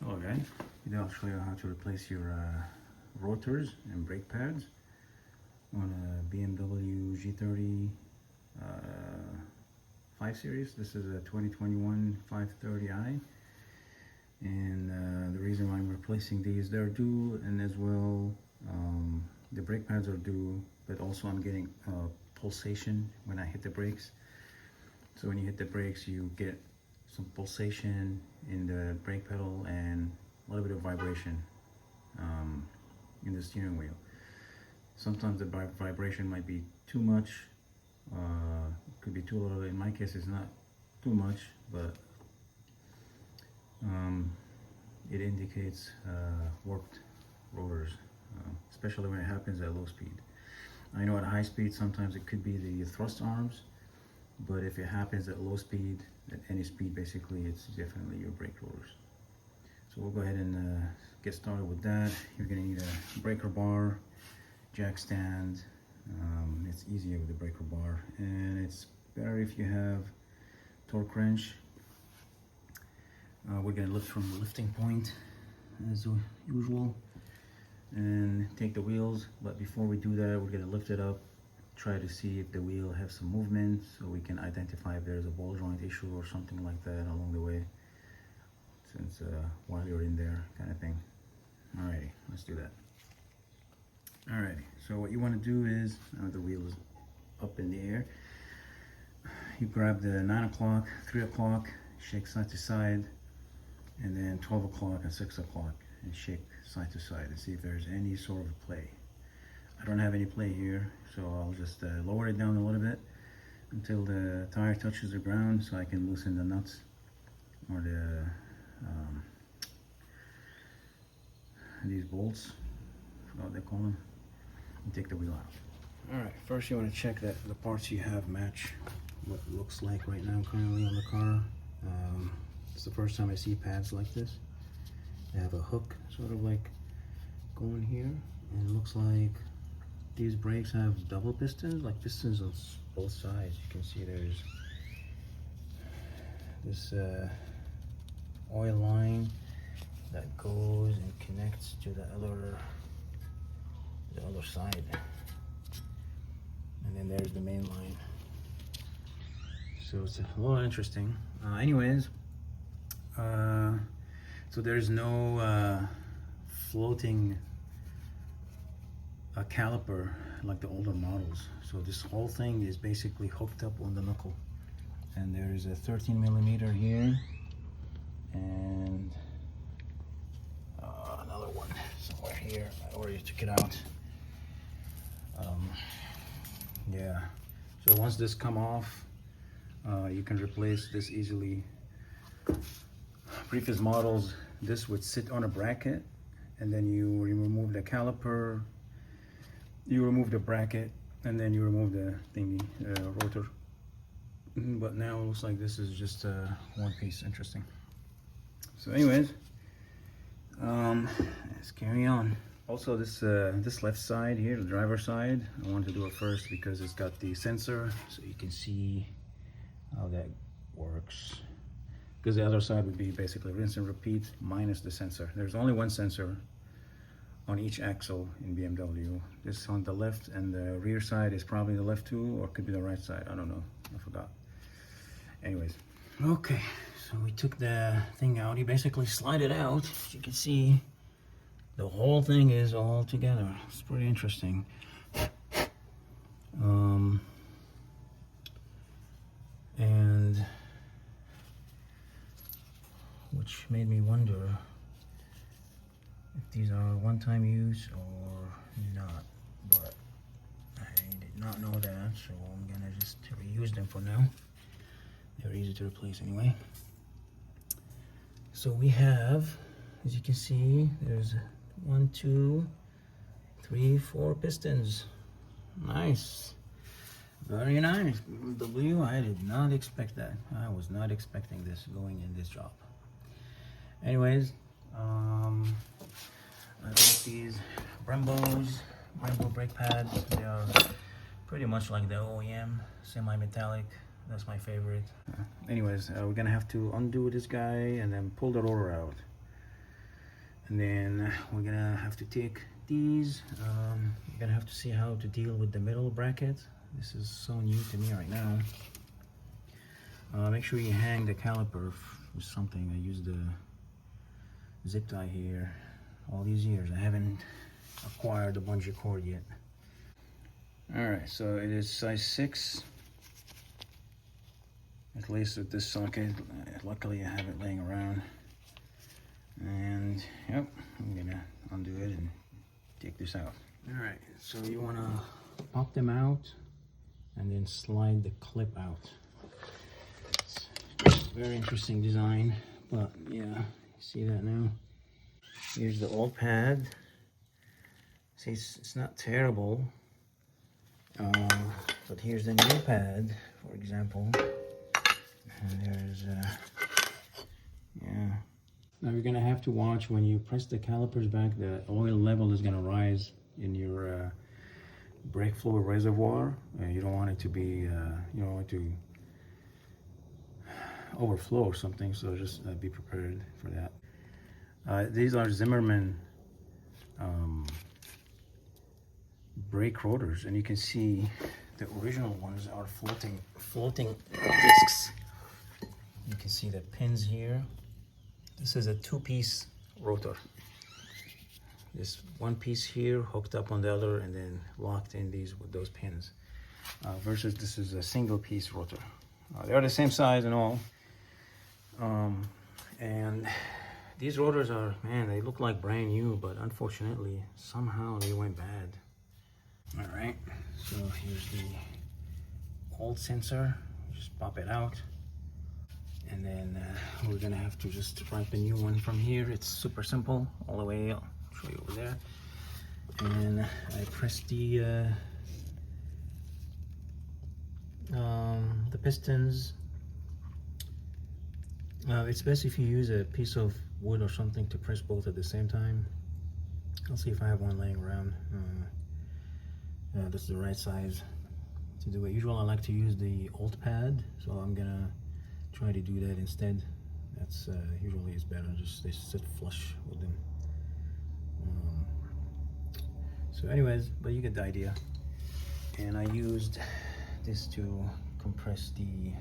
Hello guys, today I'll show you how to replace your rotors and brake pads on a BMW G30 5 Series. This is a 2021 530i, and the reason why I'm replacing these, they're due, and as well the brake pads are due, but also I'm getting pulsation when I hit the brakes. So when you hit the brakes, you get some pulsation in the brake pedal and a little bit of vibration in the steering wheel. Sometimes the vibration might be too much, it could be too little. In my case, it's not too much, but it indicates warped rotors, especially when it happens at low speed. I know at high speed sometimes it could be the thrust arms, but if it happens at low speed, at any speed basically, it's definitely your brake rotors. So we'll go ahead and get started with that. You're going to need a breaker bar, jack stand. It's easier with the breaker bar, and it's better if you have torque wrench. We're going to lift from the lifting point as usual and take the wheels, but before we do that, we're going to lift it up, try to see if the wheel has some movement so we can identify if there's a ball joint issue or something like that along the way, since while you're in there, kind of thing. Alrighty, let's do that. Alrighty, so what you want to do is, the wheel is up in the air, you grab the 9 o'clock, 3 o'clock, shake side to side, and then 12 o'clock and 6 o'clock, and shake side to side and see if there's any sort of play. I don't have any play here, so I'll just lower it down a little bit until the tire touches the ground so I can loosen the nuts, or the these bolts, I forgot what they call them, and take the wheel out. Alright, first you want to check that the parts you have match what it looks like right now currently on the car. It's the first time I see pads like this. They have a hook sort of like going here, and it looks like these brakes have double pistons, like pistons on both sides. You can see there's this oil line that goes and connects to the other side, and then there's the main line. So it's a little interesting. Anyways, so there's no floating a caliper like the older models. So this whole thing is basically hooked up on the knuckle, and there is a 13 millimeter here, and another one somewhere here. I already took it out. Yeah, so once this come off, you can replace this easily. Previous models, this would sit on a bracket, and then you remove the caliper, you remove the bracket, and then you remove the thingy, rotor. But now it looks like this is just one piece. Interesting. So anyways, let's carry on. Also, this left side here, the driver's side, I want to do it first because it's got the sensor, so you can see how that works. Because the other side would be basically rinse and repeat minus the sensor. There's only one sensor on each axle in BMW. This on the left, and the rear side is probably the left too, or it could be the right side. I don't know, I forgot. Anyways, okay, so we took the thing out. You basically slide it out. As you can see, the whole thing is all together. It's pretty interesting. And which made me wonder if these are one-time use or not, but I did not know that, so I'm gonna just reuse them for now. They're easy to replace anyway. So we have, as you can see, there's 1, 2, 3, 4 pistons. Nice, very nice. BMW, I did not expect that. I was not expecting this going in this job. Anyways, I got these brembo brake pads. They are pretty much like the OEM, semi-metallic. That's my favorite. Anyways, we're gonna have to undo this guy and then pull the rotor out. And then we're gonna have to take these. We're gonna have to see how to deal with the middle bracket. This is so new to me right now. Make sure you hang the caliper with something. I used the zip tie here all these years. I haven't acquired the bungee cord yet. Alright, so it is size 6. At least with this socket. Luckily I have it laying around. And yep, I'm gonna undo it and take this out. Alright, so you wanna pop them out and then slide the clip out. It's a very interesting design, but yeah, you see that now? Here's the old pad. See, it's not terrible. But here's the new pad, for example. And there's, yeah. Now you're gonna have to watch when you press the calipers back, the oil level is gonna rise in your brake fluid reservoir. You don't want it to be, you don't want it to overflow or something, so just be prepared for that. These are Zimmerman brake rotors, and you can see the original ones are floating discs. You can see the pins here. This is a 2-piece rotor. This one piece here hooked up on the other and then locked in these with those pins. Versus this is a single piece rotor. They are the same size and all. And these rotors are, man, they look like brand new, but unfortunately somehow they went bad. All right, so here's the old sensor. Just pop it out. And then we're gonna have to just write the new one from here. It's super simple, all the way. I'll show you over there. And I press the pistons. It's best if you use a piece of wood or something to press both at the same time. I'll see if I have one laying around. That's the right size to do it. Usually I like to use the old pad, so I'm gonna try to do that instead. That's usually is better. Just they sit flush with them. So anyways, but you get the idea. And I used this to compress the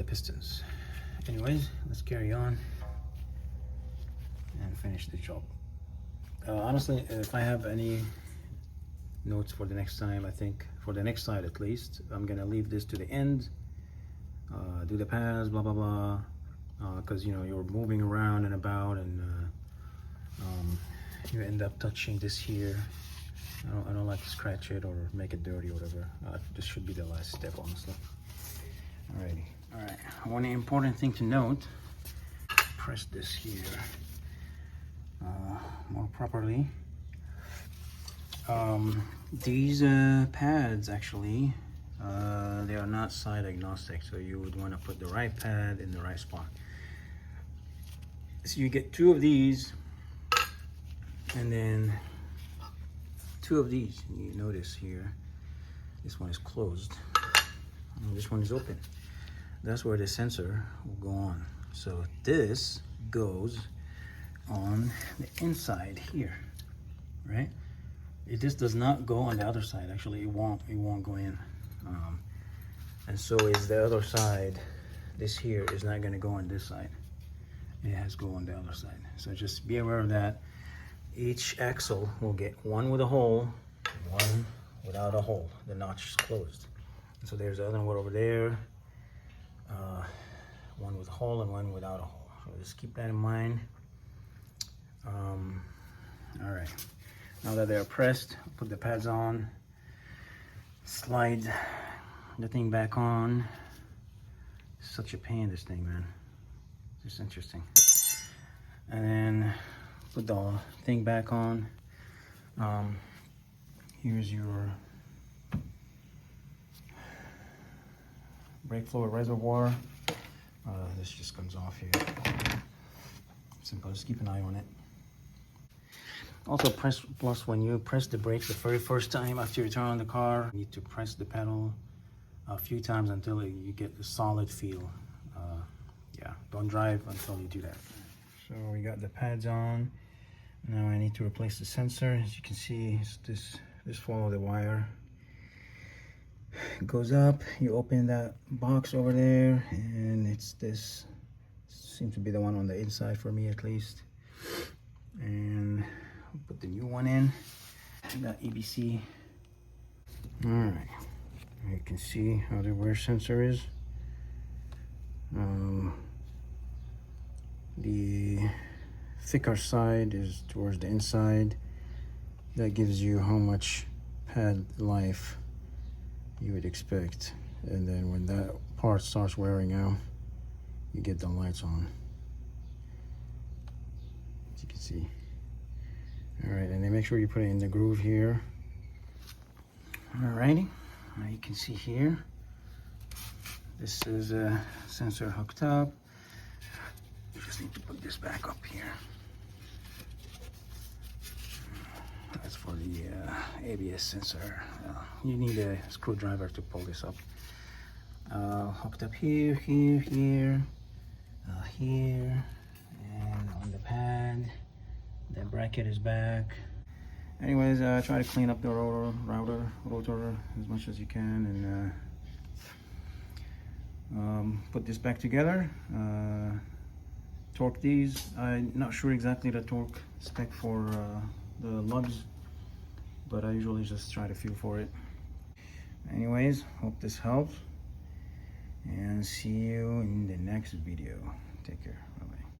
pistons. Anyways, let's carry on and finish the job. Honestly, if I have any notes for the next time, I think for the next side at least, I'm gonna leave this to the end, do the pads, blah blah blah, because you know you're moving around and about, and you end up touching this here. I don't like to scratch it or make it dirty or whatever. This should be the last step, honestly. Alrighty. Alright, one important thing to note, press this here more properly. These pads actually, they are not side agnostic, so you would want to put the right pad in the right spot. So you get 2 of these and then 2 of these. You notice here, this one is closed and this one is open. That's where the sensor will go on. So this goes on the inside here, right? This does not go on the other side. Actually, it won't go in. And so is the other side. This here is not going to go on this side. It has to go on the other side. So just be aware of that. Each axle will get one with a hole, one without a hole. The notch is closed. And so there's the other one over there. One with a hole and one without a hole. So just keep that in mind. All right. Now that they're pressed, put the pads on, slide the thing back on. It's such a pain, this thing, man. It's just interesting. And then put the thing back on. Here's your brake fluid reservoir. This just comes off here. Simple, just keep an eye on it. Also plus when you press the brakes the very first time after you turn on the car, you need to press the pedal a few times until you get a solid feel. Yeah, don't drive until you do that. So we got the pads on. Now I need to replace the sensor. As you can see, it's this follow the wire. It goes up, you open that box over there, and it's this, seems to be the one on the inside for me at least. And I'll put the new one in. I got ABC. All right, you can see how the wear sensor is. The thicker side is towards the inside. That gives you how much pad life you would expect, and then when that part starts wearing out, you get the lights on, as you can see. All right, and then make sure you put it in the groove here. Alrighty, now you can see here, this is a sensor hooked up. You just need to put this back up here. That's for the ABS sensor. You need a screwdriver to pull this up. Hooked up here, here, and on the pad. The bracket is back. Anyways, try to clean up the rotor as much as you can, and put this back together. Torque these. I'm not sure exactly the torque spec for the lugs, but I usually just try to feel for it. Anyways, hope this helps, and see you in the next video. Take care.